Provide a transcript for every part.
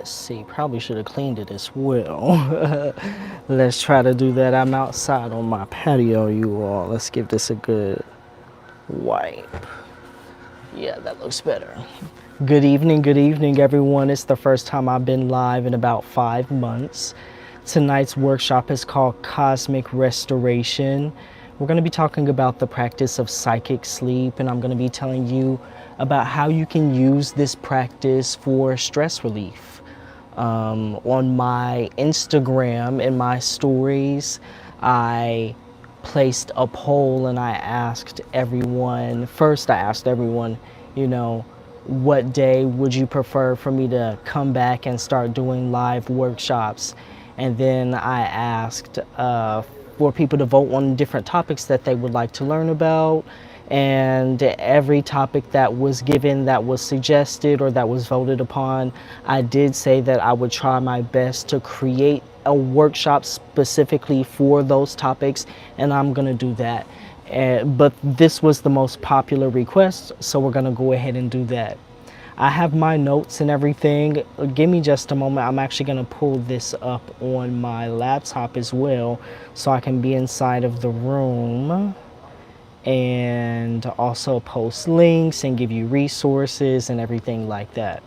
Let's see, probably should have cleaned it as well. Let's try to do that. I'm outside on my patio, you all. Let's give this a good wipe. Yeah, that looks better. Good evening, everyone. It's the first time I've been live in about 5 months. Tonight's workshop is called Cosmic Restoration. We're going to be talking about the practice of psychic sleep, and I'm going to be telling you about how you can use this practice for stress relief. On my Instagram, in my stories, I placed a poll and I asked everyone, you know, what day would you prefer for me to come back and start doing live workshops? And then I asked for people to vote on different topics that they would like to learn about. And every topic that was given, that was suggested, or that was voted upon, I did say that I would try my best to create a workshop specifically for those topics, and I'm gonna do that. But this was the most popular request, so we're gonna go ahead and do that. I have my notes and everything. Give me just a moment. I'm actually gonna pull this up on my laptop as well, so I can be inside of the room and also post links and give you resources and everything like that.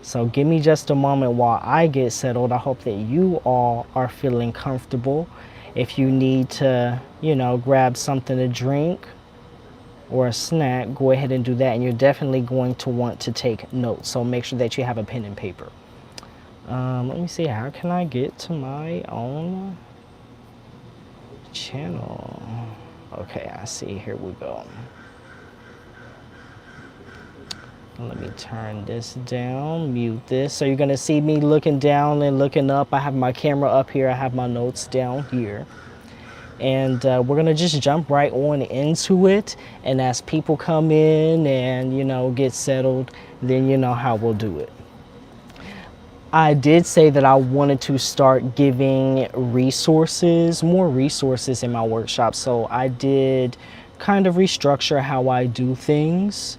So give me just a moment while I get settled. I hope that you all are feeling comfortable. If you need to, you know, grab something to drink or a snack, go ahead and do that. And you're definitely going to want to take notes. So make sure that you have a pen and paper. Let me see, how can I get to my own channel? Okay, I see, here we go. Let me turn this down, mute this. So you're gonna see me looking down and looking up. I have my camera up here, I have my notes down here. And we're gonna just jump right on into it. And as people come in and, you know, get settled, then you know how we'll do it. I did say that I wanted to start giving resources, more resources in my workshop. So I did kind of restructure how I do things.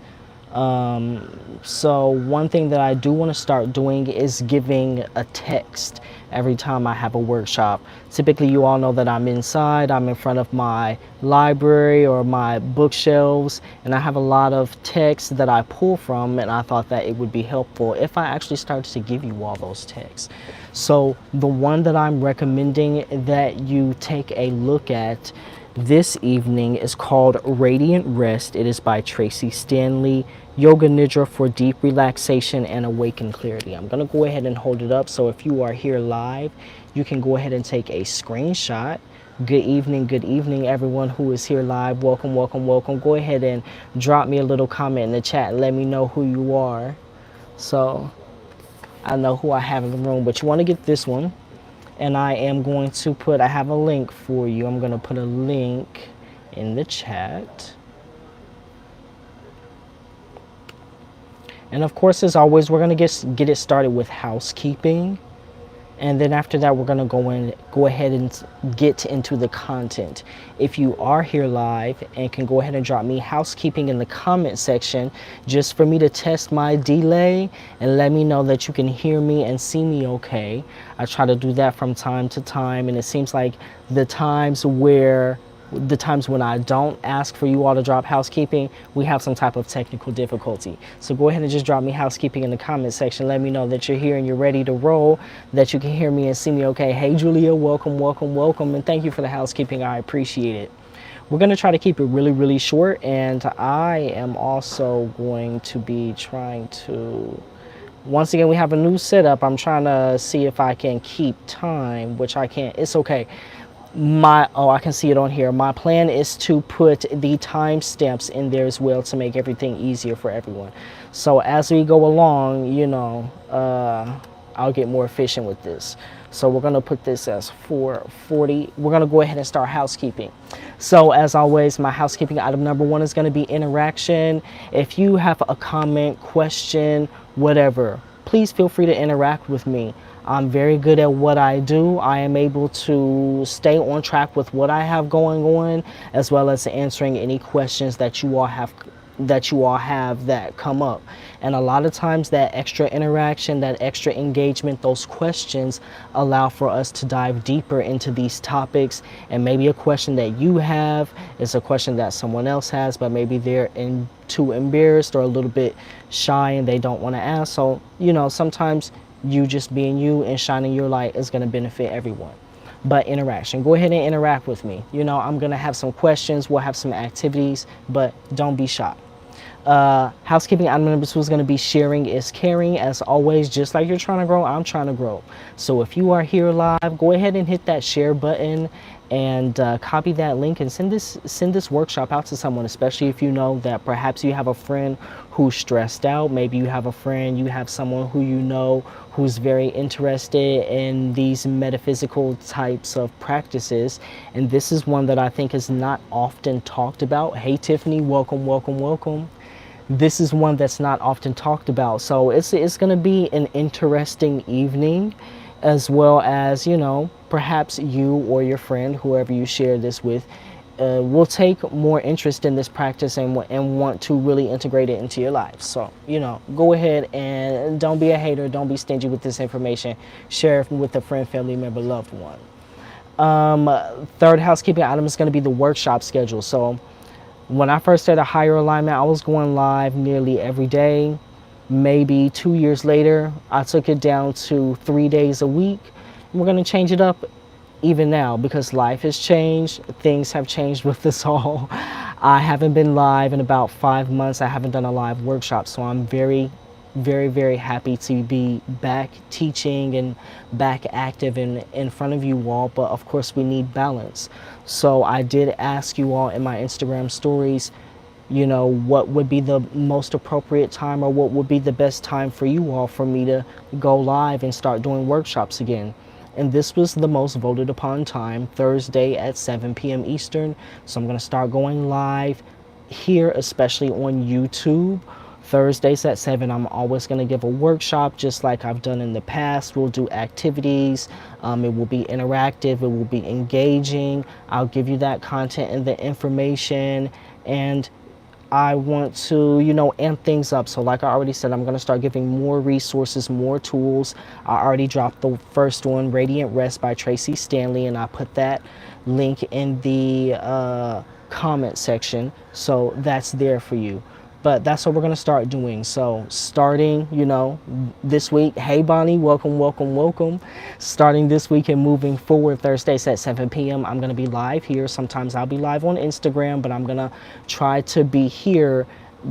So one thing that I do want to start doing is giving a text every time I have a workshop. Typically, you all know that I'm inside, I'm in front of my library or my bookshelves, and I have a lot of text that I pull from, and I thought that it would be helpful if I actually started to give you all those texts. So the one that I'm recommending that you take a look at this evening is called Radiant Rest. It is by Tracee Stanley, Yoga Nidra for deep relaxation and awakened clarity. I'm going to go ahead and hold it up, so if you are here live, you can go ahead and take a screenshot. Good evening, everyone who is here live. Welcome, welcome, welcome. Go ahead and drop me a little comment in the chat and let me know who you are, so I know who I have in the room. But you want to get this one. And I am going to put, I have a link for you. I'm going to put a link in the chat. And of course, as always, we're going to get it started with housekeeping. And then after that, we're going to go ahead and get into the content. If you are here live and can go ahead and drop me housekeeping in the comment section, just for me to test my delay and let me know that you can hear me and see me okay. I try to do that from time to time, and it seems like the times when I don't ask for you all to drop housekeeping, we have some type of technical difficulty. So go ahead and just drop me housekeeping in the comment section. Let me know that you're here and you're ready to roll, that you can hear me and see me okay. Hey, Julia, welcome, welcome, welcome. And thank you for the housekeeping. I appreciate it. We're going to try to keep it really, really short. And I am also going to be trying to, once again, we have a new setup. I'm trying to see if I can keep time, which I can't. It's okay. I can see it on here. My plan is to put the timestamps in there as well to make everything easier for everyone. So as we go along, you know, I'll get more efficient with this. So we're going to put this as 4:40. We're going to go ahead and start housekeeping. So as always, my housekeeping item number 1 is going to be interaction. If you have a comment, question, whatever, please feel free to interact with me. I'm very good at what I do. I am able to stay on track with what I have going on, as well as answering any questions that you all have that you all have that come up. And a lot of times that extra interaction, that extra engagement, those questions allow for us to dive deeper into these topics. And maybe a question that you have is a question that someone else has, but maybe they're too embarrassed or a little bit shy and they don't want to ask. So, sometimes you just being you and shining your light is going to benefit everyone. But interaction, go ahead and interact with me. I'm going to have some questions, we'll have some activities, but don't be shy. Housekeeping item number 2 is going to be sharing is caring. As always, just like you're trying to grow, I'm trying to grow. So if you are here live, go ahead and hit that share button and copy that link and send this workshop out to someone, especially if you know that perhaps you have a friend who's stressed out. Maybe you have someone who who's very interested in these metaphysical types of practices. And this is one that I think is not often talked about. Hey Tiffany, welcome, welcome, welcome. This is one that's not often talked about. So it's going to be an interesting evening, as well as, perhaps you or your friend, whoever you share this with, will take more interest in this practice and want to really integrate it into your life. So, go ahead and don't be a hater. Don't be stingy with this information. Share it with a friend, family member, loved one. Third housekeeping item is going to be the workshop schedule. So when I first started Higher Alignment, I was going live nearly every day. Maybe 2 years later, I took it down to 3 days a week. We're going to change it up even now because life has changed. Things have changed with us all. I haven't been live in about 5 months. I haven't done a live workshop. So I'm very, very, very happy to be back teaching and back active in front of you all. But of course, we need balance. So I did ask you all in my Instagram stories, what would be the most appropriate time, or what would be the best time for you all for me to go live and start doing workshops again. And this was the most voted upon time, Thursday at 7 p.m. Eastern. So I'm going to start going live here, especially on YouTube. Thursdays at 7, I'm always going to give a workshop just like I've done in the past. We'll do activities. It will be interactive. It will be engaging. I'll give you that content and the information. And I want to, amp things up. So like I already said, I'm going to start giving more resources, more tools. I already dropped the first one, Radiant Rest by Tracee Stanley, and I put that link in the comment section. So that's there for you. But that's what we're going to start doing. So starting, this week, hey Bonnie, welcome, welcome, welcome. Starting this week and moving forward, Thursdays at 7 p.m., I'm going to be live here. Sometimes I'll be live on Instagram, but I'm going to try to be here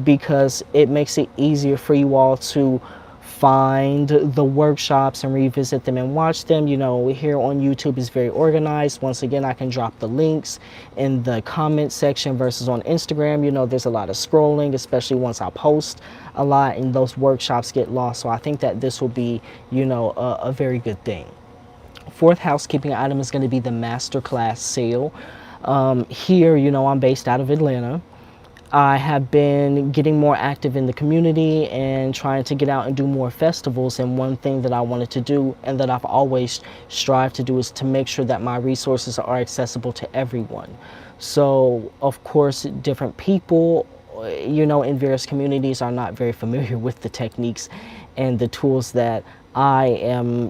because it makes it easier for you all to find the workshops and revisit them and watch them. Here on YouTube is very organized. Once again, I can drop the links in the comment section versus on Instagram. There's a lot of scrolling, especially once I post a lot and those workshops get lost. So I think that this will be, a very good thing. Fourth housekeeping item is going to be the Masterclass sale. Here, I'm based out of Atlanta. I have been getting more active in the community and trying to get out and do more festivals. And one thing that I wanted to do and that I've always strived to do is to make sure that my resources are accessible to everyone. So, of course, different people, in various communities are not very familiar with the techniques and the tools that I am,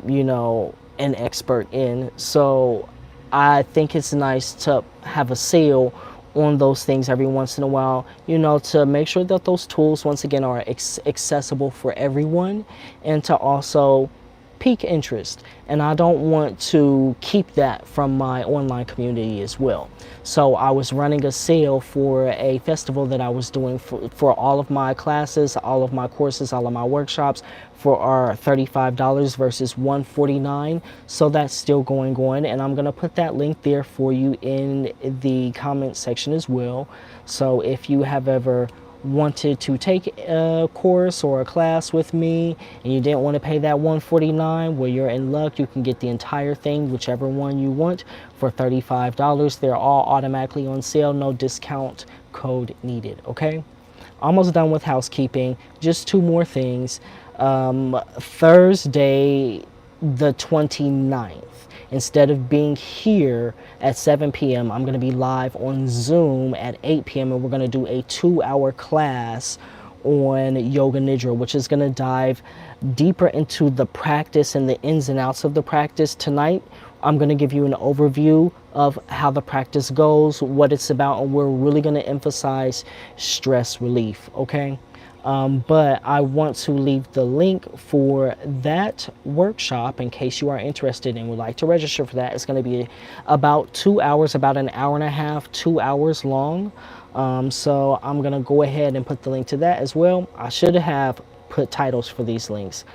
an expert in. So I think it's nice to have a sale on those things every once in a while, to make sure that those tools once again are accessible for everyone and to also pique interest. And I don't want to keep that from my online community as well. So I was running a sale for a festival that I was doing for all of my classes, all of my courses, all of my workshops for our $35 versus $149. So that's still going on. And I'm going to put that link there for you in the comment section as well. So if you have ever wanted to take a course or a class with me and you didn't want to pay that $149, well, you're in luck. You can get the entire thing, whichever one you want, for $35. They're all automatically on sale, no discount code needed. Okay, almost done with housekeeping. Just two more things. Thursday the 29th. Instead of being here at 7 p.m., I'm going to be live on Zoom at 8 p.m. and we're going to do a 2-hour class on Yoga Nidra, which is going to dive deeper into the practice and the ins and outs of the practice. Tonight, I'm going to give you an overview of how the practice goes, what it's about, and we're really going to emphasize stress relief, okay? But I want to leave the link for that workshop in case you are interested and would like to register for that. It's going to be about 2 hours, about an hour and a half, 2 hours long. So I'm going to go ahead and put the link to that as well. I should have put titles for these links.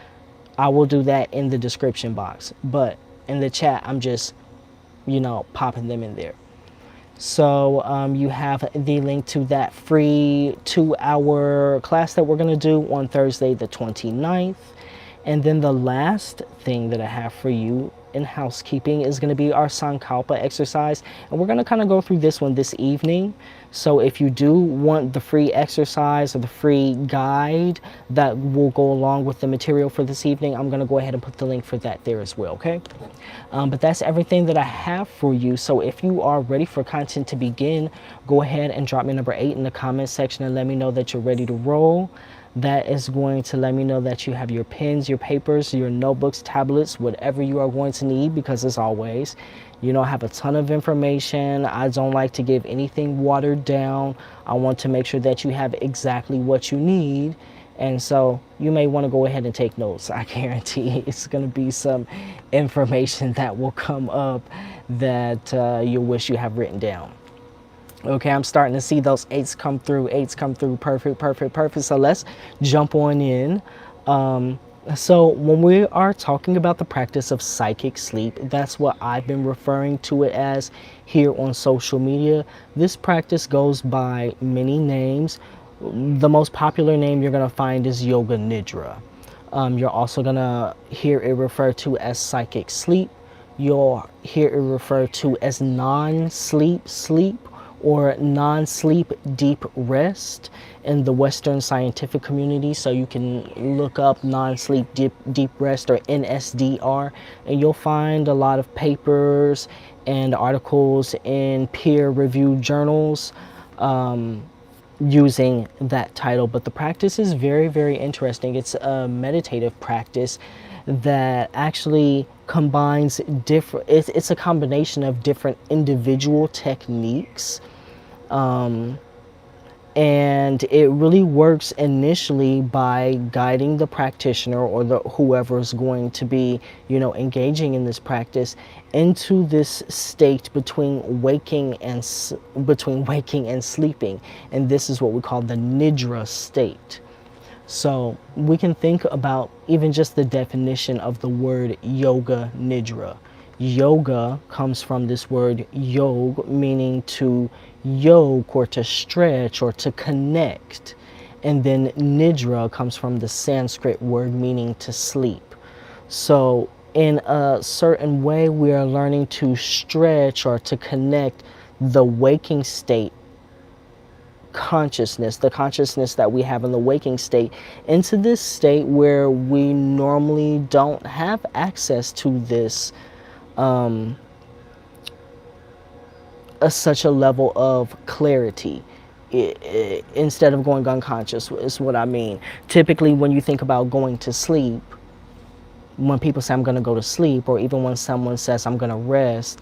I will do that in the description box, but in the chat, I'm just, popping them in there. So you have the link to that free 2-hour class that we're going to do on Thursday the 29th. And then the last thing that I have for you in housekeeping is going to be our Sankalpa exercise. And we're going to kind of go through this one this evening. So if you do want the free exercise or the free guide that will go along with the material for this evening, I'm going to go ahead and put the link for that there as well, okay? But that's everything that I have for you. So if you are ready for content to begin, go ahead and drop me number 8 in the comment section and let me know that you're ready to roll. That is going to let me know that you have your pens, your papers, your notebooks, tablets, whatever you are going to need, because as always, I have a ton of information. I don't like to give anything watered down. I want to make sure that you have exactly what you need. And so you may want to go ahead and take notes. I guarantee it's going to be some information that will come up that you wish you have written down. Okay, I'm starting to see those 8s come through. 8s come through. Perfect, perfect, perfect. So let's jump on in. So when we are talking about the practice of psychic sleep, that's what I've been referring to it as here on social media. This practice goes by many names. The most popular name you're going to find is Yoga Nidra. You're also going to hear it referred to as psychic sleep. You'll hear it referred to as non-sleep sleep, or non-sleep deep rest in the Western scientific community. So you can look up non-sleep deep rest, or NSDR, and you'll find a lot of papers and articles in peer-reviewed journals using that title. But the practice is very, very interesting. It's a meditative practice that actually combines different, it's a combination of different individual techniques, and it really works initially by guiding the practitioner or whoever is going to be engaging in this practice into this state between waking and sleeping, and this is what we call the Nidra state. So we can think about even just the definition of the word Yoga Nidra. Yoga comes from this word yog, meaning to yoke or to stretch or to connect. And then Nidra comes from the Sanskrit word meaning to sleep. So in a certain way, we are learning to stretch or to connect the waking state consciousness, the consciousness that we have in the waking state, into this state where we normally don't have access to this such a level of clarity. Instead of going unconscious is what I mean. Typically when you think about going to sleep, when people say I'm going to go to sleep, or even when someone says I'm going to rest,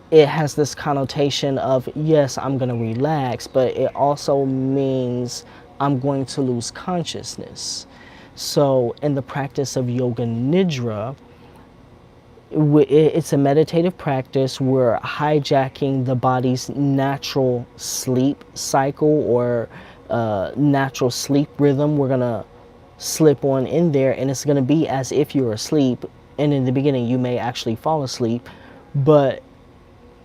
it has this connotation of, yes, I'm going to relax, but it also means I'm going to lose consciousness. So in the practice of Yoga Nidra, it's a meditative practice. We're hijacking the body's natural sleep cycle, or natural sleep rhythm. We're going to slip on in there, and it's going to be as if you're asleep. And in the beginning, you may actually fall asleep, but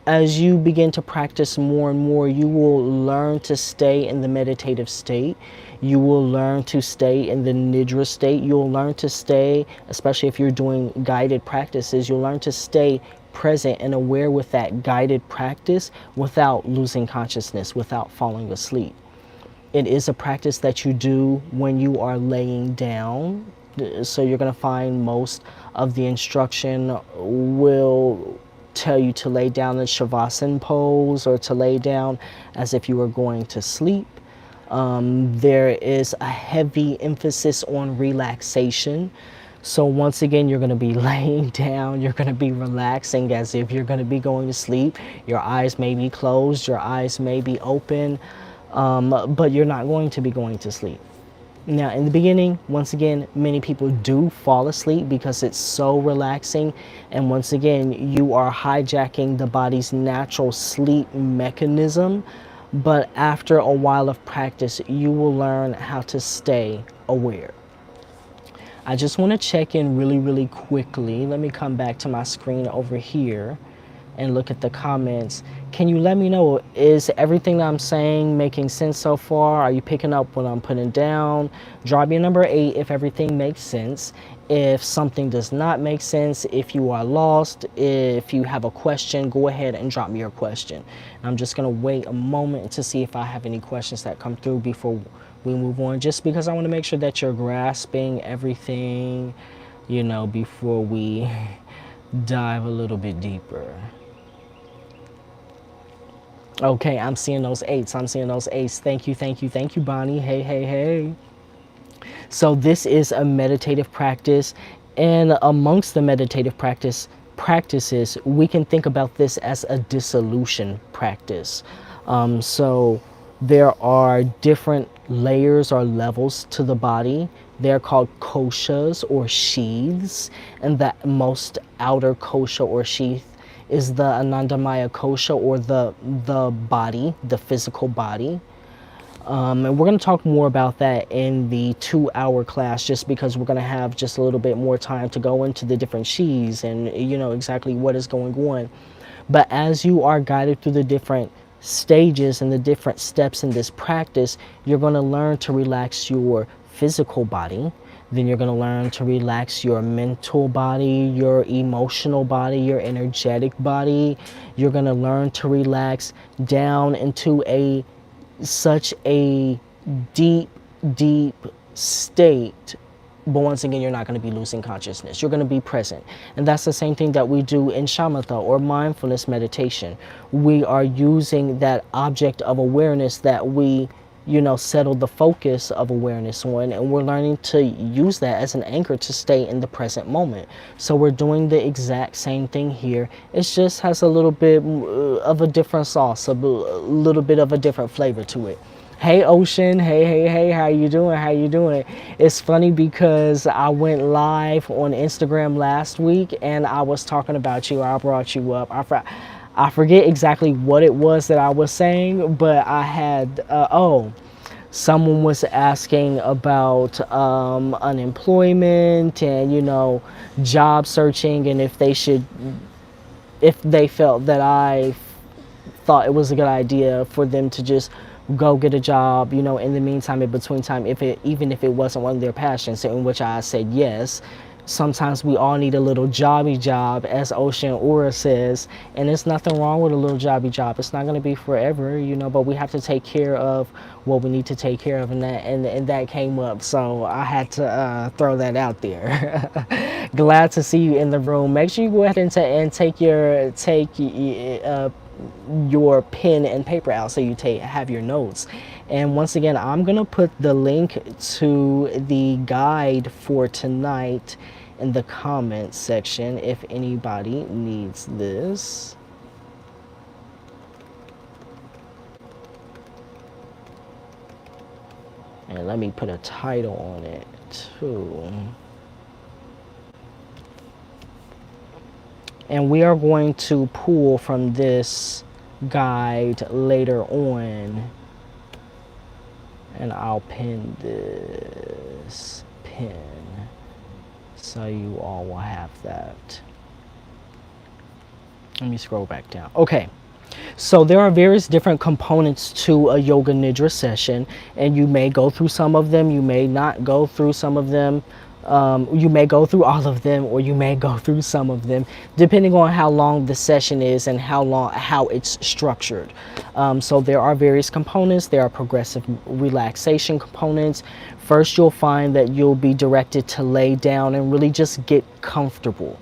as you begin to practice more and more, you will learn to stay in the meditative state. You will learn to stay in the Nidra state. You'll learn to stay, especially if you're doing guided practices, you'll learn to stay present and aware with that guided practice without losing consciousness, without falling asleep. It is a practice that you do when you are laying down So you're going to find most of the instruction will tell you to lay down in Shavasana pose or to lay down as if you were going to sleep. There is a heavy emphasis on relaxation. So once again, you're going to be laying down, you're going to be relaxing as if you're going to be going to sleep. Your eyes may be closed, your eyes may be open, but you're not going to be going to sleep. Now, in the beginning, once again, many people do fall asleep because it's so relaxing. And once again, you are hijacking the body's natural sleep mechanism. But after a while of practice, you will learn how to stay aware. I just want to check in really quickly. Let me come back to my screen over here and look at the comments. Can you let me know, is everything that I'm saying making sense so far? Are you picking up what I'm putting down? Drop me a number 8 if everything makes sense. If something does not make sense, if you are lost, if you have a question, go ahead and drop me your question. I'm just gonna wait a moment to see if I have any questions that come through before we move on, just because I want to make sure that you're grasping everything, you know, before we dive a little bit deeper. Okay, I'm seeing those 8s. I'm seeing those 8s. Thank you, Bonnie. Hey. So this is a meditative practice, and amongst the meditative practices, we can think about this as a dissolution practice. So there are different layers or levels to the body. They're called koshas or sheaths, and the most outer kosha or sheath is the Anandamaya kosha, or the body, the physical body. And we're going to talk more about that in the 2-hour class, just because we're going to have just a little bit more time to go into the different sheaths and, you know, exactly what is going on. But as you are guided through the different stages and the different steps in this practice, you're going to learn to relax your physical body. Then you're going to learn to relax your mental body, your emotional body, your energetic body. You're going to learn to relax down into such a deep state. But once again, you're not going to be losing consciousness. You're going to be present. And that's the same thing that we do in shamatha or mindfulness meditation. We are using that object of awareness that we, you know, settled the focus of awareness on, and we're learning to use that as an anchor to stay in the present moment. So we're doing the exact same thing here. It just has a little bit of a different sauce, a little bit of a different flavor to it. Hey Ocean, hey, how you doing? It's funny because I went live on Instagram last week and I was talking about you. I brought you up. I forget exactly what it was that I was saying, but I had, someone was asking about unemployment and, you know, job searching, and if they felt that I thought it was a good idea for them to just go get a job, you know, in the meantime, in between time, even if it wasn't one of their passions, in which I said yes. Sometimes we all need a little jobby job, as Ocean Aura says, and there's nothing wrong with a little jobby job. It's not going to be forever, you know, but we have to take care of what we need to take care of, and that came up, so I had to throw that out there. Glad to see you in the room. Make sure you go ahead and take your pen and paper out so you have your notes. And once again, I'm gonna put the link to the guide for tonight in the comments section if anybody needs this. And let me put a title on it too. And we are going to pull from this guide later on. And I'll pin this pin so you all will have that. Let me scroll back down. Okay. So there are various different components to a Yoga Nidra session, and you may go through some of them, you may not go through some of them. You may go through all of them, or you may go through some of them, depending on how long the session is and how it's structured. So there are various components. There are progressive relaxation components. First, you'll find that you'll be directed to lay down and really just get comfortable.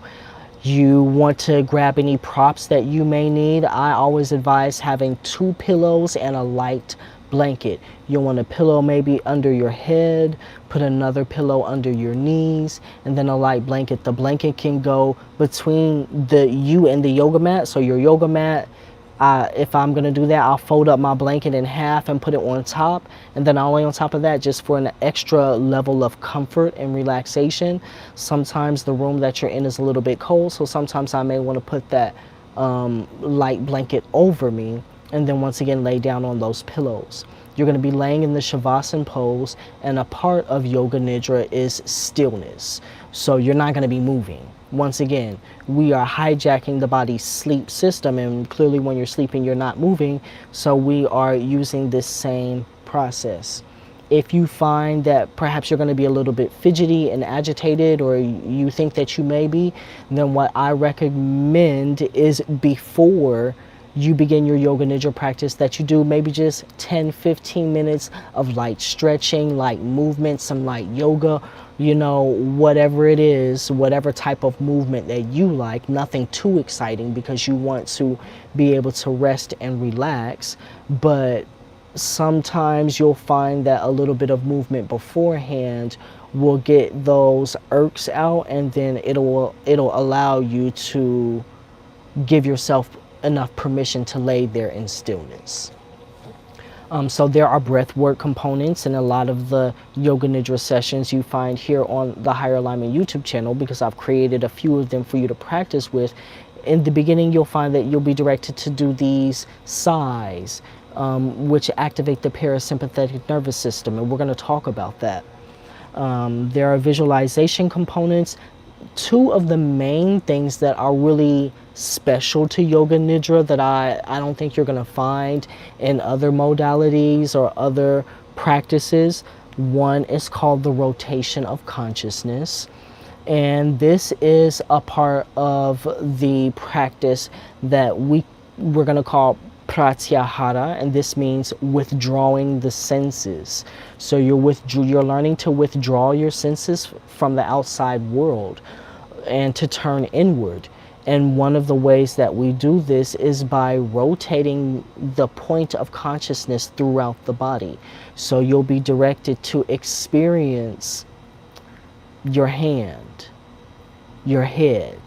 You want to grab any props that you may need. I always advise having 2 pillows and a light blanket. You'll want a pillow maybe under your head, put another pillow under your knees, and then a light blanket. The blanket can go between you and the yoga mat. So your yoga mat, if I'm going to do that, I'll fold up my blanket in half and put it on top. And then I'll lay on top of that just for an extra level of comfort and relaxation. Sometimes the room that you're in is a little bit cold, so sometimes I may want to put that light blanket over me, and then once again lay down on those pillows. You're going to be laying in the Shavasana pose, and a part of Yoga Nidra is stillness. So you're not going to be moving. Once again, we are hijacking the body's sleep system, and clearly when you're sleeping, you're not moving. So we are using this same process. If you find that perhaps you're going to be a little bit fidgety and agitated, or you think that you may be, then what I recommend is before you begin your Yoga Nidra practice that you do maybe just 10-15 minutes of light stretching, light movement, some light yoga, you know, whatever it is, whatever type of movement that you like. Nothing too exciting because you want to be able to rest and relax, but sometimes you'll find that a little bit of movement beforehand will get those irks out, and then it'll allow you to give yourself enough permission to lay there in stillness. So there are breath work components in a lot of the Yoga Nidra sessions you find here on the Higher Alignment YouTube channel, because I've created a few of them for you to practice with. In the beginning, you'll find that you'll be directed to do these sighs, which activate the parasympathetic nervous system, and we're going to talk about that. There are visualization components. 2 of the main things that are really special to Yoga Nidra that I don't think you're going to find in other modalities or other practices. One is called the rotation of consciousness, and this is a part of the practice that we're going to call pratyahara, and this means withdrawing the senses. So you're learning to withdraw your senses from the outside world and to turn inward. And one of the ways that we do this is by rotating the point of consciousness throughout the body. So you'll be directed to experience your hand, your head,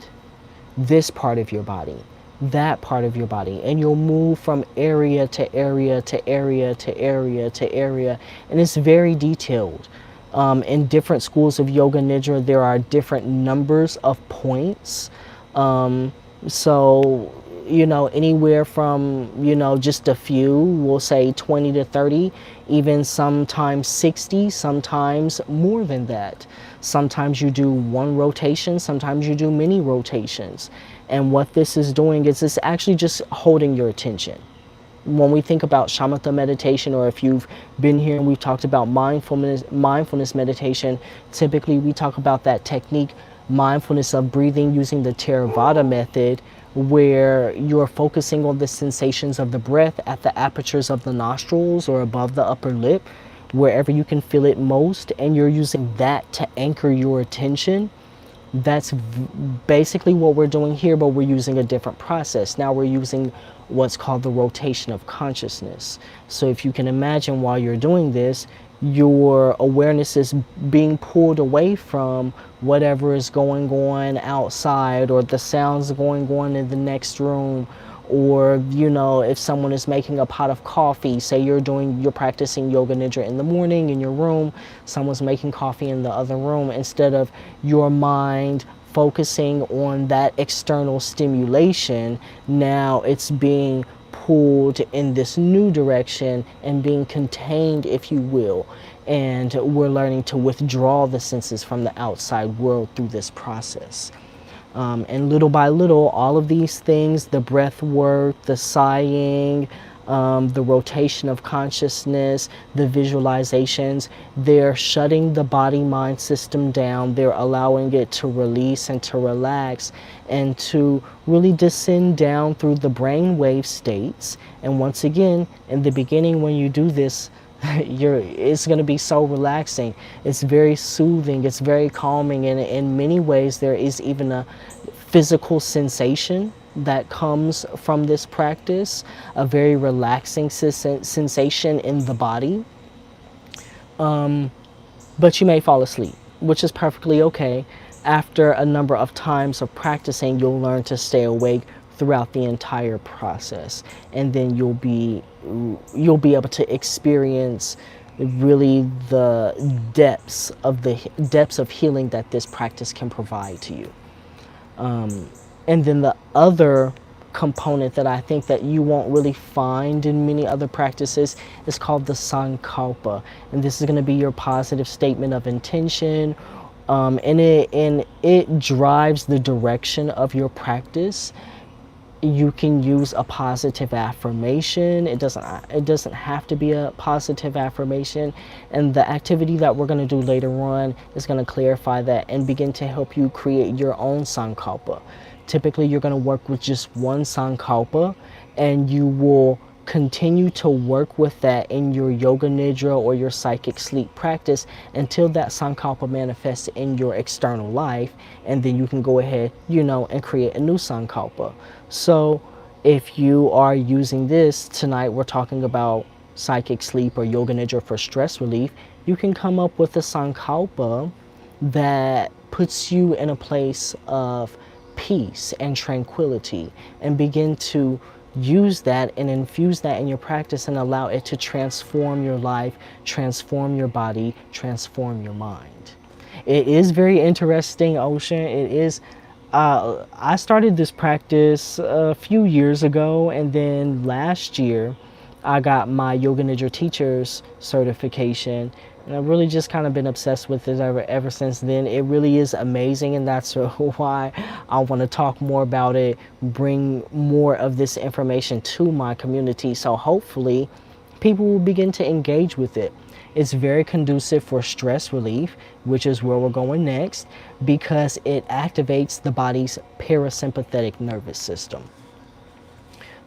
this part of your body, that part of your body, and you'll move from area to area to area to area to area, and it's very detailed. In different schools of Yoga Nidra, there are different numbers of points. So, you know, anywhere from, you know, just a few, we'll say 20 to 30, even sometimes 60, sometimes more than that. Sometimes you do one rotation, sometimes you do many rotations. And what this is doing is it's actually just holding your attention. When we think about shamatha meditation, or if you've been here and we've talked about mindfulness meditation, typically we talk about that technique, mindfulness of breathing, using the Theravada method, where you're focusing on the sensations of the breath at the apertures of the nostrils or above the upper lip, wherever you can feel it most, and you're using that to anchor your attention. That's basically what we're doing here, but we're using a different process. Now we're using what's called the rotation of consciousness. So if you can imagine, while you're doing this, your awareness is being pulled away from whatever is going on outside, or the sounds going on in the next room, or, you know, if someone is making a pot of coffee, say you're practicing Yoga Nidra in the morning in your room, someone's making coffee in the other room, instead of your mind focusing on that external stimulation, now it's being pulled in this new direction and being contained, if you will. And we're learning to withdraw the senses from the outside world through this process. And little by little, all of these things, the breath work, the sighing, the rotation of consciousness, the visualizations, they're shutting the body-mind system down. They're allowing it to release and to relax and to really descend down through the brainwave states. And once again, in the beginning, when you do this, it's going to be so relaxing. It's very soothing. It's very calming. And in many ways, there is even a physical sensation that comes from this practice, a very relaxing sensation in the body. But you may fall asleep, which is perfectly okay. After a number of times of practicing, you'll learn to stay awake throughout the entire process, and then you'll be able to experience really the depths of healing that this practice can provide to you. And then the other component that I think that you won't really find in many other practices is called the Sankalpa. And this is going to be your positive statement of intention. And it drives the direction of your practice. You can use a positive affirmation. It doesn't have to be a positive affirmation. And the activity that we're going to do later on is going to clarify that and begin to help you create your own Sankalpa. Typically, you're going to work with just one Sankalpa, and you will continue to work with that in your Yoga Nidra or your psychic sleep practice until that Sankalpa manifests in your external life, and then you can go ahead, and create a new Sankalpa. So if you are using this tonight, we're talking about psychic sleep or Yoga Nidra for stress relief, you can come up with a Sankalpa that puts you in a place of peace and tranquility, and begin to use that and infuse that in your practice and allow it to transform your life, transform your body, transform your mind. It is very interesting, Ocean. It is. I started this practice a few years ago, and then last year I got my Yoga Nidra teacher's certification. And I've really just kind of been obsessed with it ever since then. It really is amazing, and that's why I want to talk more about it, bring more of this information to my community, so hopefully people will begin to engage with it. It's very conducive for stress relief, which is where we're going next, because it activates the body's parasympathetic nervous system.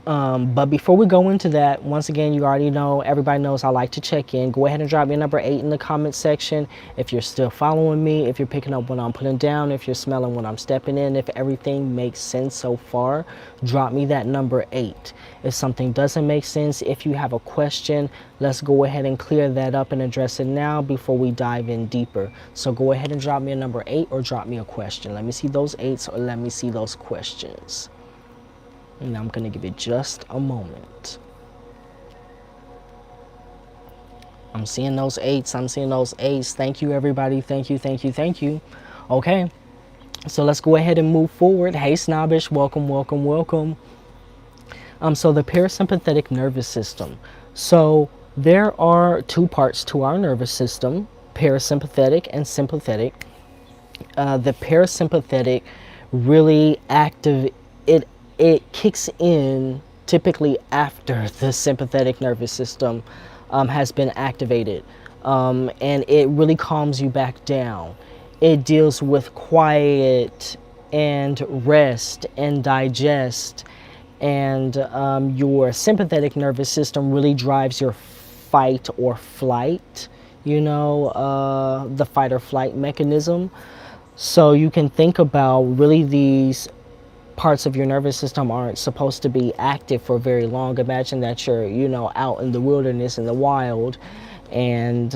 But before we go into that, once again, you already know, everybody knows I like to check in. Go ahead and drop me a number 8 in the comment section. If you're still following me, if you're picking up what I'm putting down, if you're smelling what I'm stepping in, if everything makes sense so far, drop me that number 8. If something doesn't make sense, if you have a question, let's go ahead and clear that up and address it now before we dive in deeper. So go ahead and drop me a number 8 or drop me a question. Let me see those 8s or let me see those questions. And I'm going to give it just a moment. I'm seeing those 8s. I'm seeing those 8s. Thank you, everybody. Thank you, thank you, thank you. Okay, so let's go ahead and move forward. Hey, Snobbish. Welcome, welcome, welcome. So the parasympathetic nervous system. So there are 2 parts to our nervous system, parasympathetic and sympathetic. The parasympathetic really it kicks in typically after the sympathetic nervous system has been activated, and it really calms you back down. It deals with quiet and rest and digest, and your sympathetic nervous system really drives your fight or flight, the fight or flight mechanism. So you can think about really these parts of your nervous system aren't supposed to be active for very long. Imagine that you're, out in the wilderness, in the wild, and,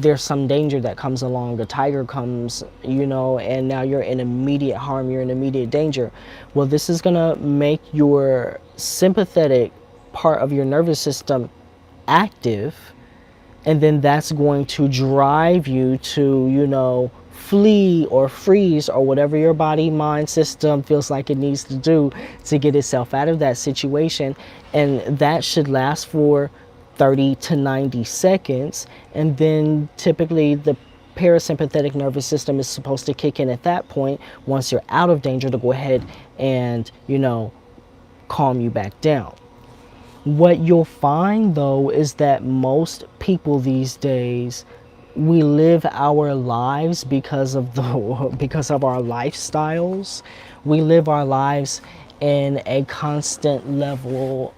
there's some danger that comes along. A tiger comes, and now you're in immediate harm, you're in immediate danger. Well, this is going to make your sympathetic part of your nervous system active, and then that's going to drive you to, flee or freeze or whatever your body mind system feels like it needs to do to get itself out of that situation. And that should last for 30 to 90 seconds. And then typically the parasympathetic nervous system is supposed to kick in at that point once you're out of danger to go ahead and, you know, calm you back down. What you'll find though is that most people these days, we live our lives because of because of our lifestyles. We live our lives in a constant level,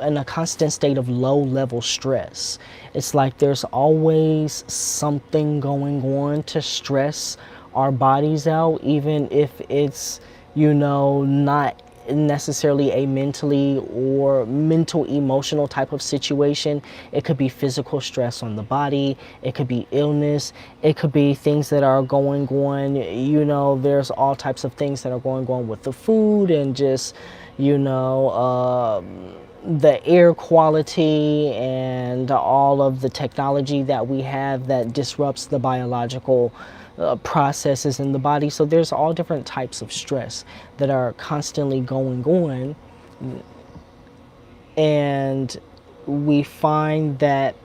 in a constant state of low level stress. It's like there's always something going on to stress our bodies out, even if it's, you know, not necessarily a mentally or mental emotional type of situation. It could be physical stress on the body, it could be illness, it could be things that are going on, you know, there's all types of things that are going on with the food and just, you know, the air quality and all of the technology that we have that disrupts the biological processes in the body. So there's all different types of stress that are constantly going on, and we find that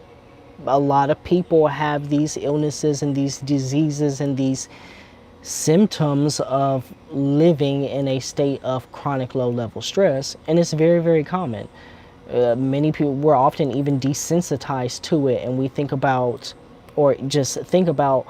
a lot of people have these illnesses and these diseases and these symptoms of living in a state of chronic low level stress, and it's very, very common. Many people, we're often even desensitized to it, and we think about, or just think about,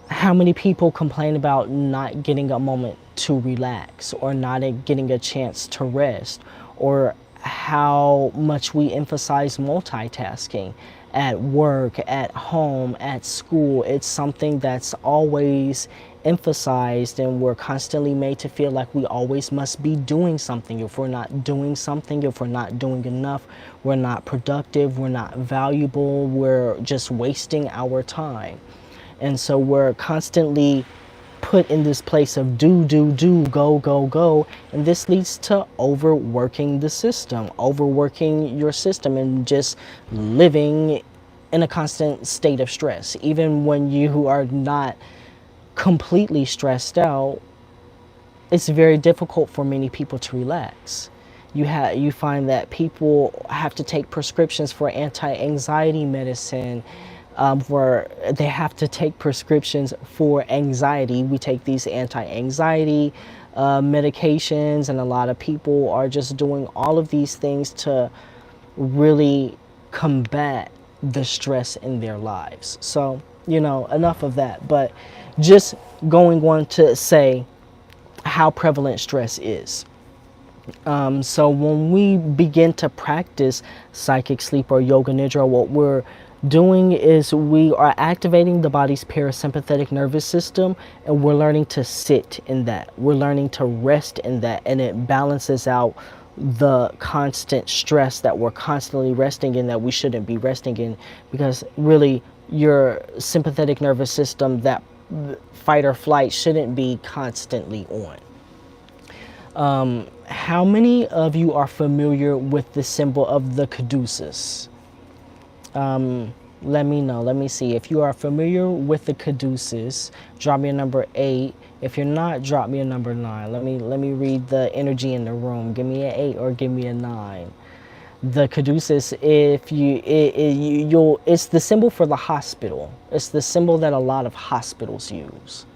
how many people complain about not getting a moment to relax or not getting a chance to rest, or how much we emphasize multitasking at work, at home, at school. It's something that's always emphasized, and we're constantly made to feel like we always must be doing something. If we're not doing something, if we're not doing enough, we're not productive, we're not valuable, we're just wasting our time. And so we're constantly put in this place of do, go, go. And this leads to overworking the system, overworking your system, and just living in a constant state of stress. Even when you are not completely stressed out, it's very difficult for many people to relax. You find that people have to take prescriptions for anti-anxiety medicine, where they have to take prescriptions for anxiety. We take these anti-anxiety medications, and a lot of people are just doing all of these things to really combat the stress in their lives. So, you know, enough of that, but just going on to say how prevalent stress is. So when we begin to practice psychic sleep or yoga nidra, what we're doing is we are activating the body's parasympathetic nervous system, and we're learning to sit in that. We're learning to rest in that, and it balances out the constant stress that we're constantly resting in, that we shouldn't be resting in, because really your sympathetic nervous system, that fight or flight, shouldn't be constantly on. How many of you are familiar with the symbol of the caduceus? Let me know. Let me see. If you are familiar with the caduceus, drop me a number 8. If you're not, drop me a number 9. Let me read the energy in the room. Give me an 8 or give me a 9. The caduceus, it's the symbol for the hospital. It's the symbol that a lot of hospitals use.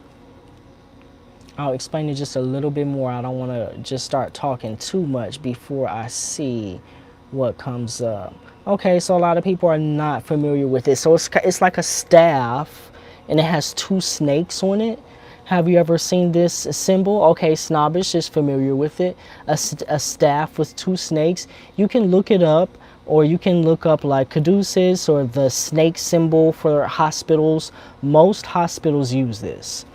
I'll explain it just a little bit more. I don't want to just start talking too much before I see what comes up. Okay, so a lot of people are not familiar with it. So it's like a staff, and it has 2 snakes on it. Have you ever seen this symbol? Okay, Snobbish is familiar with it. A staff with 2 snakes. You can look it up, or you can look up like caduceus or the snake symbol for hospitals. Most hospitals use this.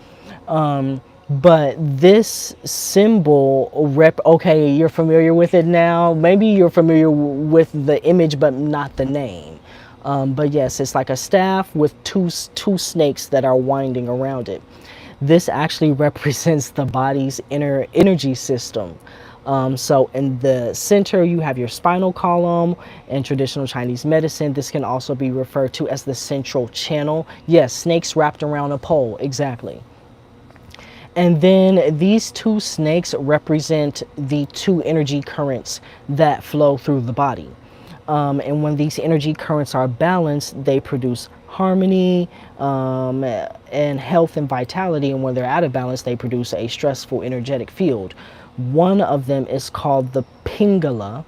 But this symbol okay, you're familiar with it now. Maybe you're familiar with the image, but not the name. But yes, it's like a staff with two snakes that are winding around it. This actually represents the body's inner energy system. So in the center, you have your spinal column. In traditional Chinese medicine, this can also be referred to as the central channel. Yes, snakes wrapped around a pole, exactly. And then these 2 snakes represent the 2 energy currents that flow through the body. And when these energy currents are balanced, they produce harmony, and health and vitality. And when they're out of balance, they produce a stressful energetic field. One of them is called the pingala,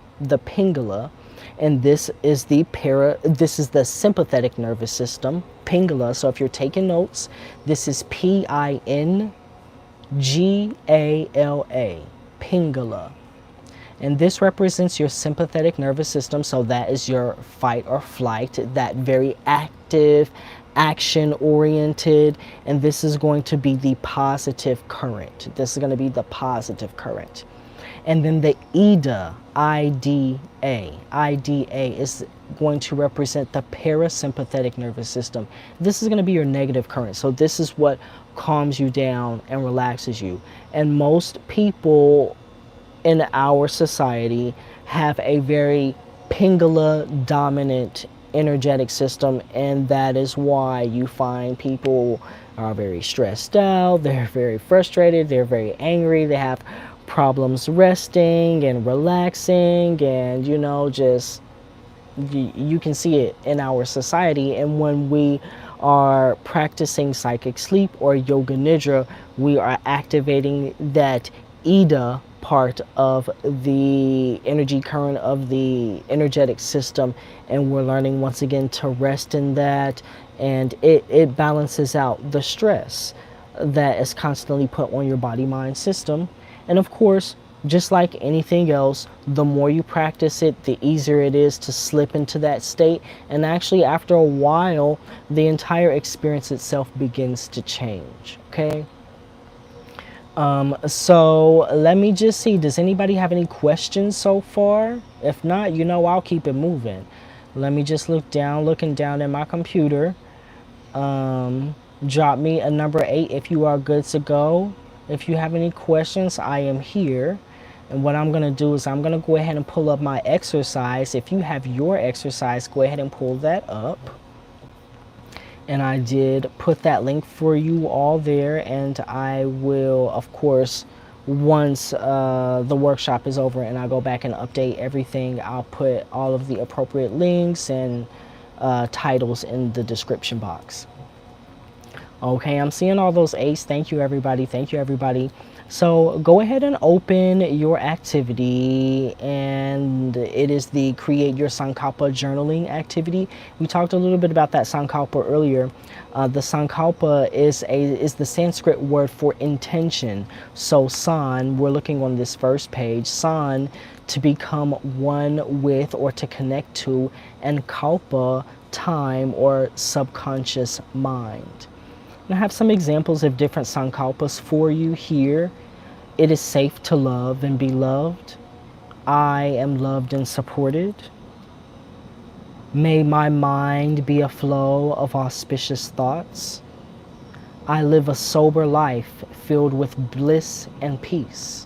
and this is the sympathetic nervous system, pingala. So if you're taking notes, this is Pingala, pingala. And this represents your sympathetic nervous system. So that is your fight or flight, that very active, action oriented. And this is going to be the positive current. This is going to be the positive current. And then the IDA is going to represent the parasympathetic nervous system. This is going to be your negative current. So this is what calms you down and relaxes you. And most people in our society have a very pingala dominant energetic system, and that is why you find people are very stressed out, they're very frustrated, they're very angry, they have problems resting and relaxing, and just you can see it in our society. And when we are practicing psychic sleep or yoga nidra, we are activating that Ida part of the energy current of the energetic system, and we're learning once again to rest in that, and it balances out the stress that is constantly put on your body mind system. And of course, just like anything else, the more you practice it, the easier it is to slip into that state. And actually, after a while, the entire experience itself begins to change. Okay. So let me just see, does anybody have any questions so far? If not, I'll keep it moving. Let me just looking down at my computer. Drop me a number 8 if you are good to go. If you have any questions, I am here. And what I'm going to do is I'm going to go ahead and pull up my exercise. If you have your exercise, go ahead and pull that up. And I did put that link for you all there. And I will, of course, once the workshop is over and I go back and update everything, I'll put all of the appropriate links and titles in the description box. Okay, I'm seeing all those 8s. Thank you, everybody. Thank you, everybody. So go ahead and open your activity, and it is the Create Your Sankalpa journaling activity. We talked a little bit about that Sankalpa earlier. The Sankalpa is the Sanskrit word for intention. So San, we're looking on this first page, San, to become one with or to connect to, and Kalpa, time or subconscious mind. I have some examples of different sankalpas for you here. It is safe to love and be loved. I am loved and supported. May my mind be a flow of auspicious thoughts. I live a sober life filled with bliss and peace.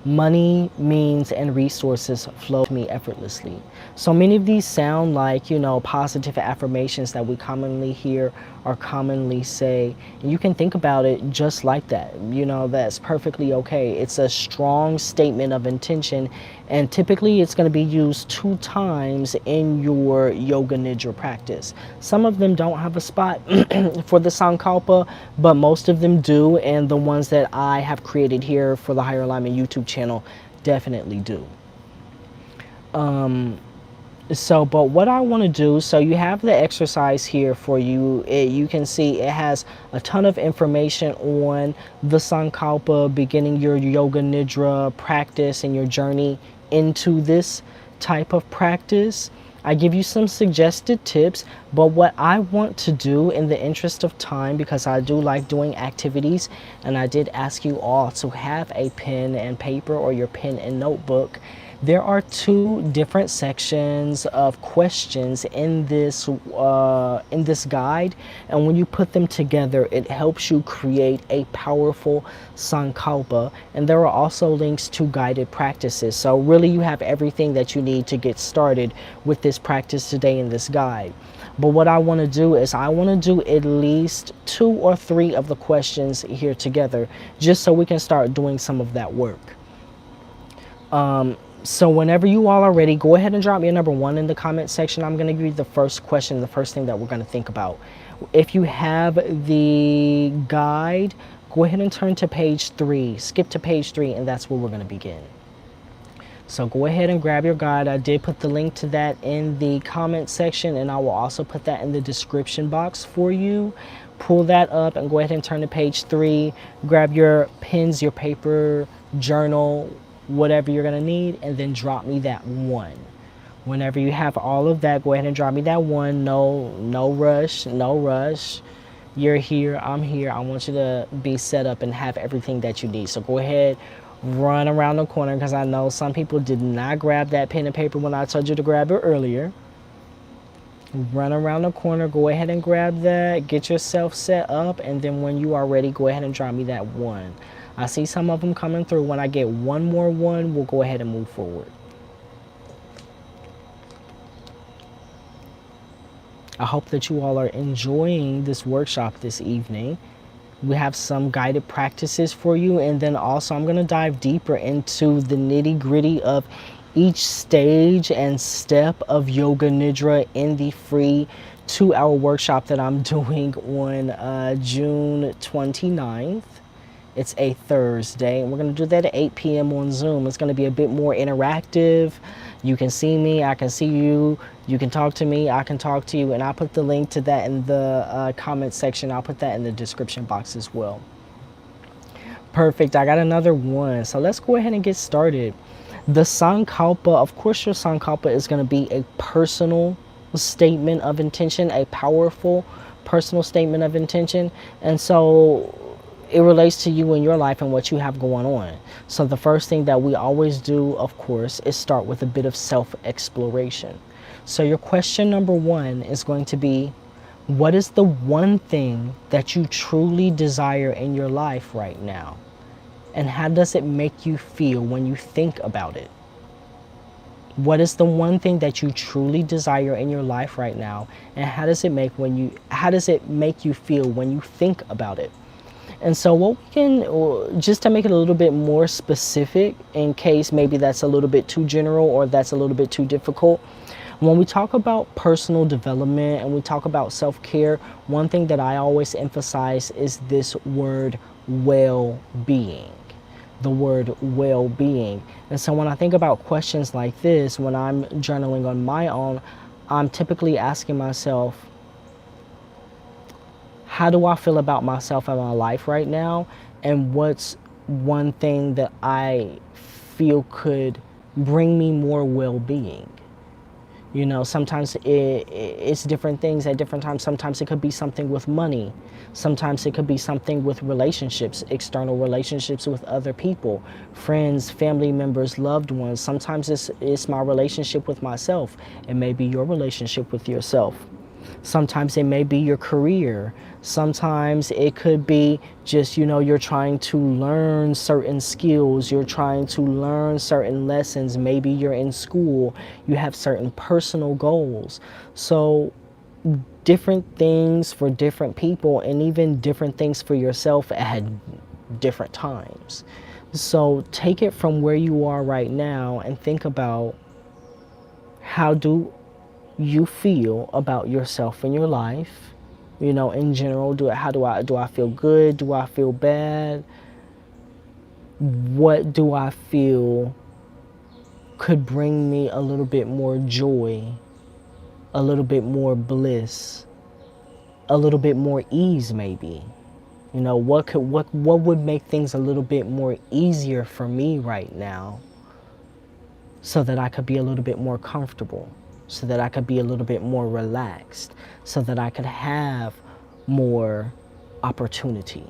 Money, means, and resources flow to me effortlessly. So many of these sound like, positive affirmations that we commonly hear or commonly say. And you can think about it just like that. That's perfectly okay. It's a strong statement of intention, and typically it's going to be used 2 times in your Yoga Nidra practice. Some of them don't have a spot for the Sankalpa, but most of them do, and the ones that I have created here for the Higher Alignment YouTube channel definitely do. But what I want to do, so you have the exercise here for you. You can see it has a ton of information on the Sankalpa, beginning your Yoga Nidra practice and your journey into this type of practice. I give you some suggested tips, but what I want to do in the interest of time, because I do like doing activities, and I did ask you all to have a pen and paper or your pen and notebook. There are 2 different sections of questions in this guide, and when you put them together, it helps you create a powerful Sankalpa. And there are also links to guided practices. So really, you have everything that you need to get started with this practice today in this guide. But what I want to do is I want to do at least 2 or 3 of the questions here together, just so we can start doing some of that work. So whenever you all are ready, go ahead and drop me a number 1 in the comment section. I'm going to give you the first question, the first thing that we're going to think about. If you have the guide, go ahead and turn to page 3. Skip to page 3, and that's where we're going to begin. So go ahead and grab your guide. I did put the link to that in the comment section, and I will also put that in the description box for you. Pull that up and go ahead and turn to page 3. Grab your pens, your paper, journal, whatever you're going to need, and then drop me that 1. Whenever you have all of that, go ahead and drop me that 1. No rush, no rush. You're here, I'm here. I want you to be set up and have everything that you need. So go ahead, run around the corner, because I know some people did not grab that pen and paper when I told you to grab it earlier. Run around the corner, go ahead and grab that, get yourself set up, and then when you are ready, go ahead and drop me that 1. I see some of them coming through. When I get one more 1, we'll go ahead and move forward. I hope that you all are enjoying this workshop this evening. We have some guided practices for you, and then also I'm going to dive deeper into the nitty-gritty of each stage and step of Yoga Nidra in the free 2-hour workshop that I'm doing on June 29th. It's a Thursday, and we're going to do that at 8 p.m. on Zoom. It's going to be a bit more interactive. You can see me, I can see you. You can talk to me, I can talk to you. And I'll put the link to that in the comment section. I'll put that in the description box as well. Perfect. I got another 1. So let's go ahead and get started. The Sankalpa, of course, your Sankalpa is going to be a personal statement of intention, a powerful personal statement of intention. And so it relates to you and your life and what you have going on. So the first thing that we always do, of course, is start with a bit of self-exploration. So your question number 1 is going to be, what is the one thing that you truly desire in your life right now? And how does it make you feel when you think about it? What is the one thing that you truly desire in your life right now? And how does it make you feel when you think about it? And so what we can, just to make it a little bit more specific, in case maybe that's a little bit too general or that's a little bit too difficult, when we talk about personal development and we talk about self-care, one thing that I always emphasize is this word well-being. The word well-being. And so when I think about questions like this, when I'm journaling on my own, I'm typically asking myself, how do I feel about myself and my life right now? And what's one thing that I feel could bring me more well-being? You know, sometimes it's different things at different times. Sometimes it could be something with money. Sometimes it could be something with relationships, external relationships with other people, friends, family members, loved ones. Sometimes it's my relationship with myself. It may be your relationship with yourself. Sometimes it may be your career. Sometimes it could be just, you know, you're trying to learn certain skills. You're trying to learn certain lessons. Maybe you're in school. You have certain personal goals. So different things for different people, and even different things for yourself at different times. So take it from where you are right now and think about, how do you feel about yourself and your life, you know, in general. Do I feel good? Do I feel bad? What do I feel could bring me a little bit more joy, a little bit more bliss, a little bit more ease maybe? You know, what would make things a little bit more easier for me right now, so that I could be a little bit more comfortable, so that I could be a little bit more relaxed, so that I could have more opportunity,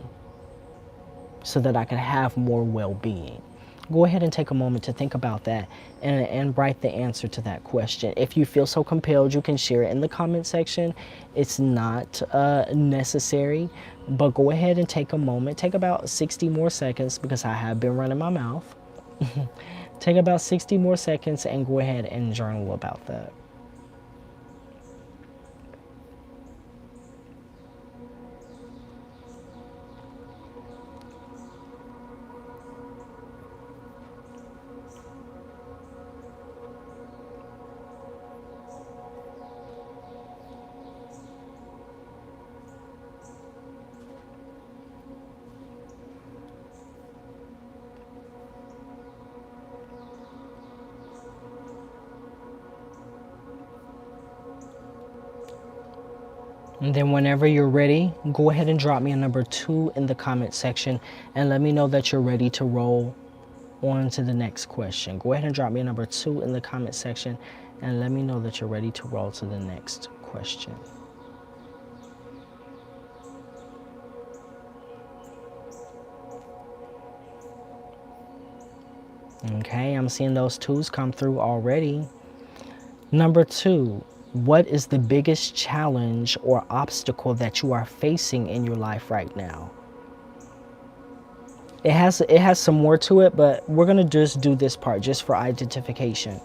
so that I could have more well-being? Go ahead and take a moment to think about that and write the answer to that question. If you feel so compelled, you can share it in the comment section. It's not necessary, but go ahead and take a moment. Take about 60 more seconds, because I have been running my mouth. Take about 60 more seconds and go ahead and journal about that. And then whenever you're ready, go ahead and drop me a number 2 in the comment section and let me know that you're ready to roll on to the next question. Go ahead and drop me a number 2 in the comment section and let me know that you're ready to roll to the next question. Okay, I'm seeing those 2s come through already. Number 2, what is the biggest challenge or obstacle that you are facing in your life right now? It has some more to it, but we're going to just do this part just for identification.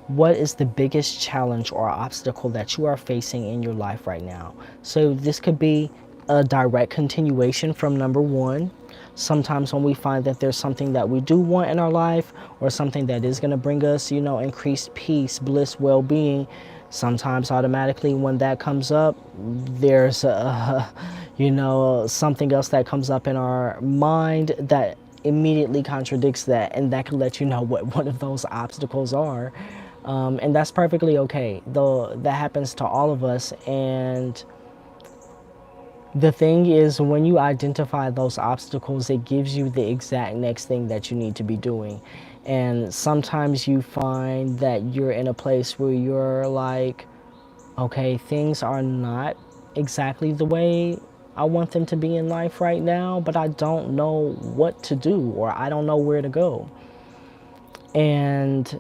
What is the biggest challenge or obstacle that you are facing in your life right now? So this could be a direct continuation from number 1. Sometimes when we find that there's something that we do want in our life or something that is going to bring us, increased peace, bliss, well-being, sometimes automatically when that comes up, there's something else that comes up in our mind that immediately contradicts that, and that can let you know what one of those obstacles are. And that's perfectly okay, though. That happens to all of us. And the thing is, when you identify those obstacles, it gives you the exact next thing that you need to be doing. And sometimes you find that you're in a place where you're like, okay, things are not exactly the way I want them to be in life right now, but I don't know what to do, or I don't know where to go. And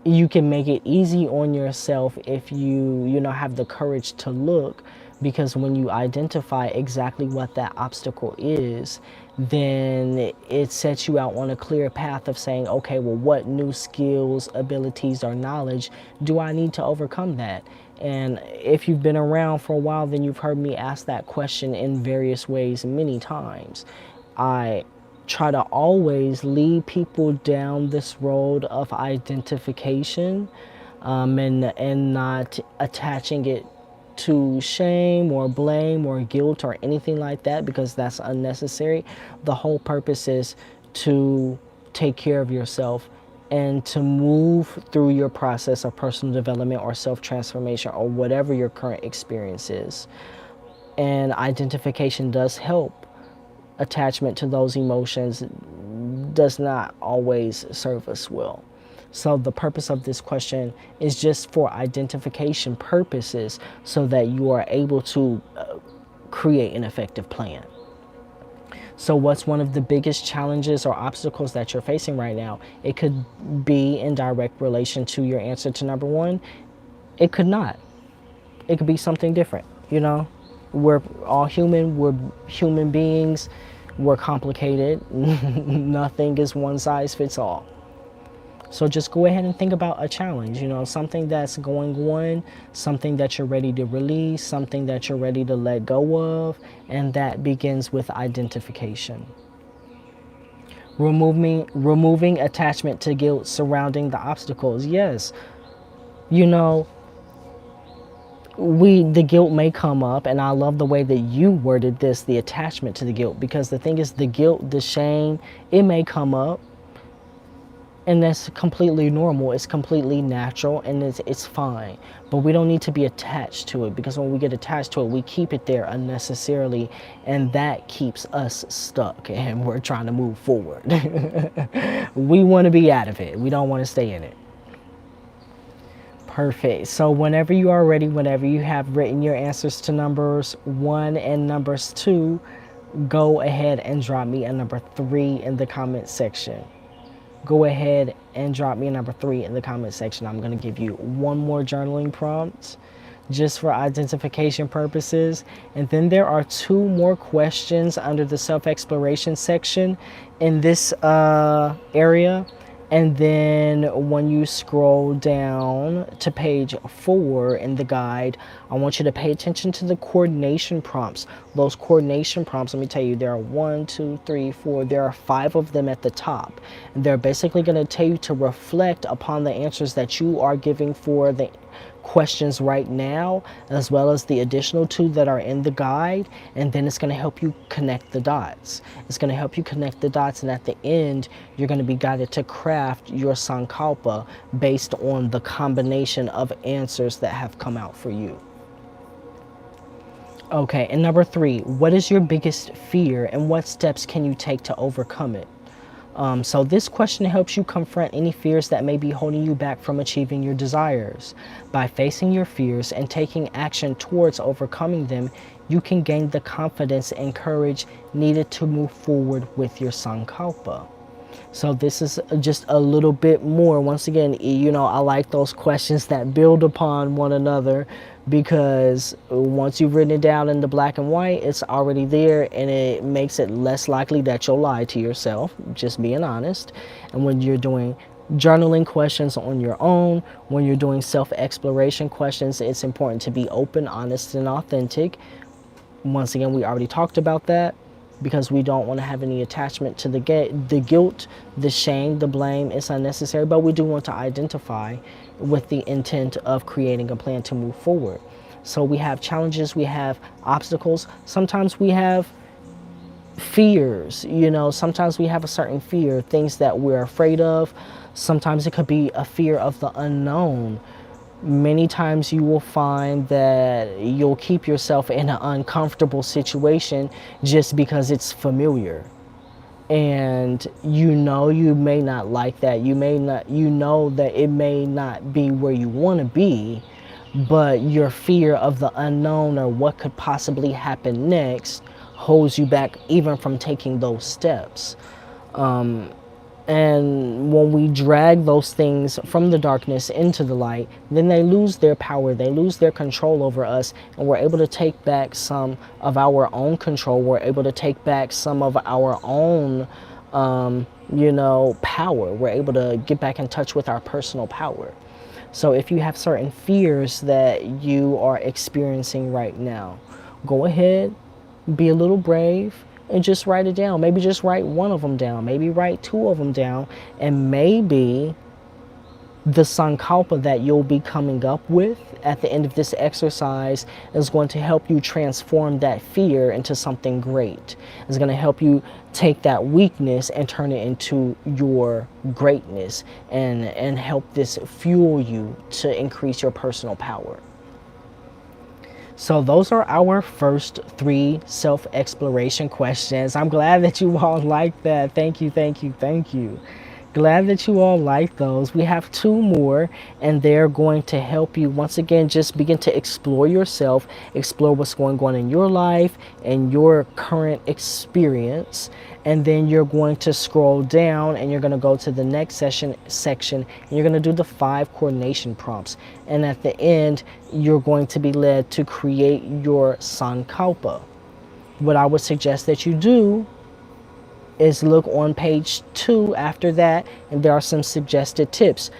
you can make it easy on yourself if you have the courage to look, because when you identify exactly what that obstacle is, then it sets you out on a clear path of saying, okay, well, what new skills, abilities, or knowledge do I need to overcome that? And if you've been around for a while, then you've heard me ask that question in various ways many times. I try to always lead people down this road of identification, and not attaching it to shame or blame or guilt or anything like that, because that's unnecessary. The whole purpose is to take care of yourself and to move through your process of personal development or self-transformation or whatever your current experience is. And identification does help. Attachment to those emotions does not always serve us well. So the purpose of this question is just for identification purposes, so that you are able to create an effective plan. So what's one of the biggest challenges or obstacles that you're facing right now? It could be in direct relation to your answer to number 1. It could not. It could be something different. We're all human. We're human beings. We're complicated. Nothing is one size fits all. So just go ahead and think about a challenge, something that's going on, something that you're ready to release, something that you're ready to let go of, and that begins with identification. Removing attachment to guilt surrounding the obstacles. Yes, the guilt may come up, and I love the way that you worded this, the attachment to the guilt, because the thing is, the guilt, the shame, it may come up. And that's completely normal. It's completely natural, and it's fine. But we don't need to be attached to it, because when we get attached to it, we keep it there unnecessarily, and that keeps us stuck, and we're trying to move forward. We want to be out of it. We don't want to stay in it. Perfect. So whenever you are ready, whenever you have written your answers to numbers 1 and numbers 2, go ahead and drop me a number 3 in the comment section. Go ahead and drop me a number 3 in the comment section. I'm going to give you one more journaling prompt just for identification purposes. And then there are 2 more questions under the self-exploration section in this area. And then when you scroll down to page 4 in the guide, I want you to pay attention to the coordination prompts. Those coordination prompts, let me tell you, there are 1, 2, 3, 4. There are 5 of them at the top. And they're basically going to tell you to reflect upon the answers that you are giving for the questions right now, as well as the additional 2 that are in the guide. And then it's going to help you connect the dots. It's going to help you connect the dots, and at the end you're going to be guided to craft your Sankalpa based on the combination of answers that have come out for you. Okay, and number 3, what is your biggest fear and what steps can you take to overcome it? So this question helps you confront any fears that may be holding you back from achieving your desires. By facing your fears and taking action towards overcoming them, you can gain the confidence and courage needed to move forward with your Sankalpa. So this is just a little bit more. Once again, I like those questions that build upon one another, because once you've written it down in the black and white, it's already there, and it makes it less likely that you'll lie to yourself, just being honest. And when you're doing journaling questions on your own, when you're doing self-exploration questions, it's important to be open, honest, and authentic. Once again, we already talked about that, because we don't want to have any attachment to the guilt, the shame, the blame. It's unnecessary, but we do want to identify with the intent of creating a plan to move forward. So we have challenges, we have obstacles. Sometimes we have fears, sometimes we have a certain fear, things that we're afraid of. Sometimes it could be a fear of the unknown. Many times you will find that you'll keep yourself in an uncomfortable situation just because it's familiar. And you may not like that. You know that it may not be where you want to be, but your fear of the unknown or what could possibly happen next holds you back even from taking those steps. And when we drag those things from the darkness into the light, then they lose their power, they lose their control over us, and we're able to take back some of our own control. We're able to take back some of our own, power. We're able to get back in touch with our personal power. So if you have certain fears that you are experiencing right now, go ahead, be a little brave, and just write it down. Maybe just write one of them down. Maybe write 2 of them down. And maybe the Sankalpa that you'll be coming up with at the end of this exercise is going to help you transform that fear into something great. It's going to help you take that weakness and turn it into your greatness, and help this fuel you to increase your personal power. So those are our first 3 self-exploration questions. I'm glad that you all like that. Thank you, thank you, thank you. Glad that you all like those. We have 2 more, and they're going to help you once again just begin to explore yourself, explore what's going on in your life and your current experience. And then you're going to scroll down and you're going to go to the next section and you're going to do the 5 coordination prompts. And at the end, you're going to be led to create your Sankalpa. What I would suggest that you do is look on page 2 after that, and there are some suggested tips.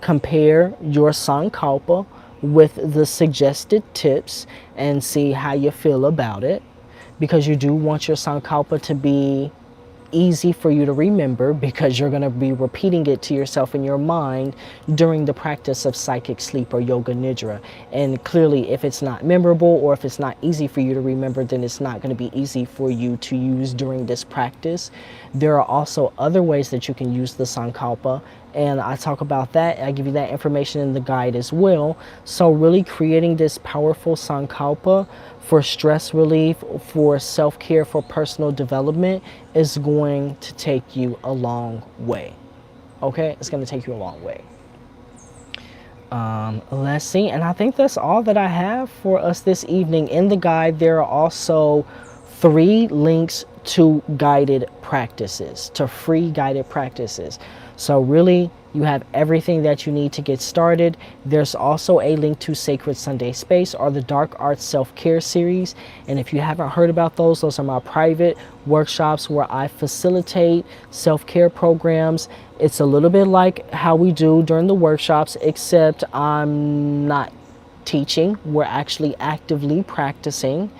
Compare your Sankalpa with the suggested tips and see how you feel about it, because you do want your Sankalpa to be easy for you to remember, because you're going to be repeating it to yourself in your mind during the practice of psychic sleep or Yoga Nidra. And clearly, if it's not memorable or if it's not easy for you to remember, then it's not going to be easy for you to use during this practice. There are also other ways that you can use the Sankalpa, and I talk about that. I give you that information in the guide as well. So really creating this powerful Sankalpa for stress relief, for self-care, for personal development is going to take you a long way. Okay, it's going to take you a long way. Let's see, and I think that's all that I have for us this evening. In the guide, there are also 3 links to guided practices, to free guided practices. So really, you have everything that you need to get started. There's also a link to Sacred Sunday Space or the Dark Arts Self-Care series. And if you haven't heard about those are my private workshops where I facilitate self-care programs. It's a little bit like how we do during the workshops, except I'm not teaching. We're actually actively practicing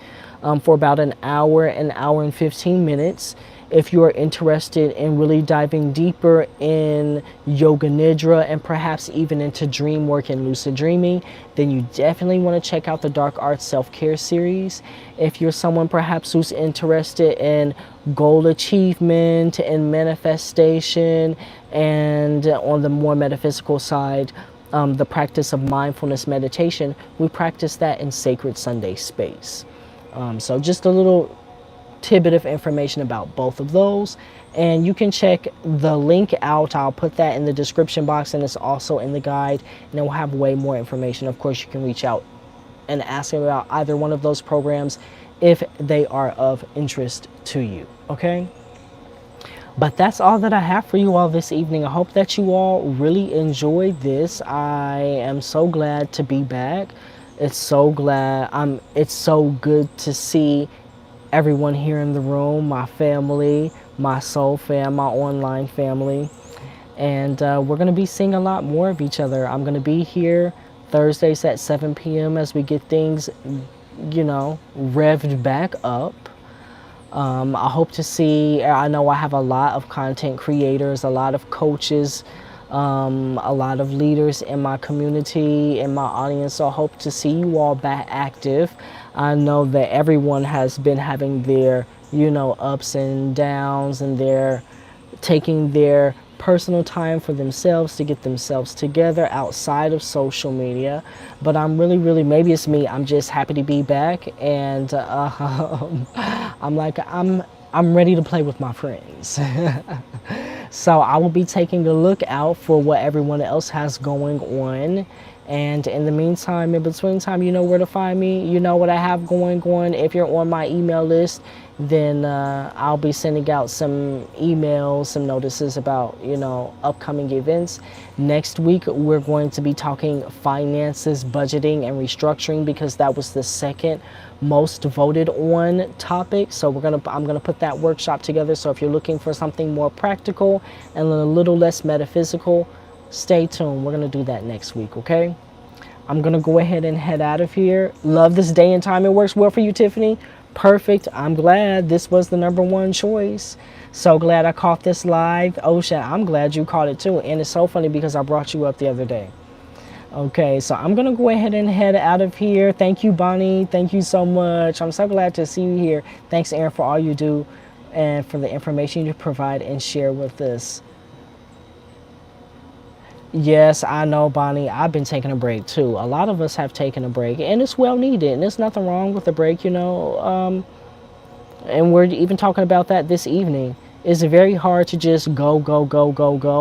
for about an hour and 15 minutes. If you are interested in really diving deeper in Yoga Nidra and perhaps even into dream work and lucid dreaming, then you definitely want to check out the Dark Arts Self-Care series. If you're someone perhaps who's interested in goal achievement and manifestation, and on the more metaphysical side, the practice of mindfulness meditation, we practice that in Sacred Sunday Space. So just a little tidbit of information about both of those, and you can check the link out. I'll put that in the description box, and it's also in the guide, and it will have way more information. Of course, you can reach out and ask about either one of those programs if they are of interest to you. Okay, but that's all that I have for you all this evening. I hope that you all really enjoyed this. I am so glad to be back. It's so good to see everyone here in the room, my family, my soul fam, my online family. And we're going to be seeing a lot more of each other. I'm going to be here Thursdays at 7 p.m. as we get things, revved back up. I hope to see, I know I have a lot of content creators, a lot of coaches, a lot of leaders in my community, in my audience. So I hope to see you all back active. I know that everyone has been having their, ups and downs, and they're taking their personal time for themselves to get themselves together outside of social media. But I'm really, maybe it's me, I'm just happy to be back, and I'm ready to play with my friends. So I will be taking a look out for what everyone else has going on. And in the meantime, in between time, you know where to find me. You know what I have going on. If you're on my email list, then I'll be sending out some emails, some notices about, upcoming events. Next week, we're going to be talking finances, budgeting, and restructuring, because that was the second most voted on topic. So I'm gonna put that workshop together. So if you're looking for something more practical and a little less metaphysical, stay tuned. We're going to do that next week, okay? I'm going to go ahead and head out of here. Love this day and time. It works well for you, Tiffany. Perfect. I'm glad this was the #1 choice. So glad I caught this live. Osha, I'm glad you caught it too. And it's so funny because I brought you up the other day. Okay, so I'm going to go ahead and head out of here. Thank you, Bonnie. Thank you so much. I'm so glad to see you here. Thanks, Aaron, for all you do and for the information you provide and share with us. Yes, I know, Bonnie. I've been taking a break too. A lot of us have taken a break, and it's well needed, and there's nothing wrong with a break, and we're even talking about that this evening. It's very hard to just go,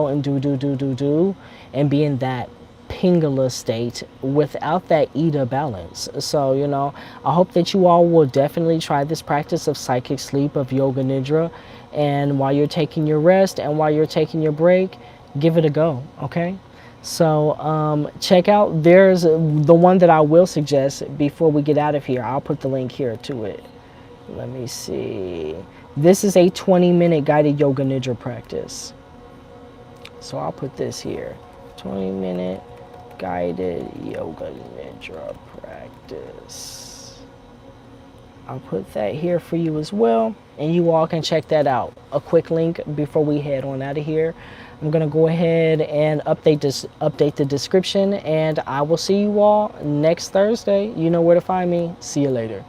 and do, and be in that pingala state without that Ida balance. So, I hope that you all will definitely try this practice of psychic sleep, of Yoga Nidra, and while you're taking your rest and while you're taking your break, give it a go, okay? So check out, there's the one that I will suggest before we get out of here. I'll put the link here to it. Let me see. This is a 20-minute guided Yoga Nidra practice. So I'll put this here. 20-minute guided Yoga Nidra practice. I'll put that here for you as well, and you all can check that out. A quick link before we head on out of here. I'm going to go ahead and update the description, and I will see you all next Thursday. You know where to find me. See you later.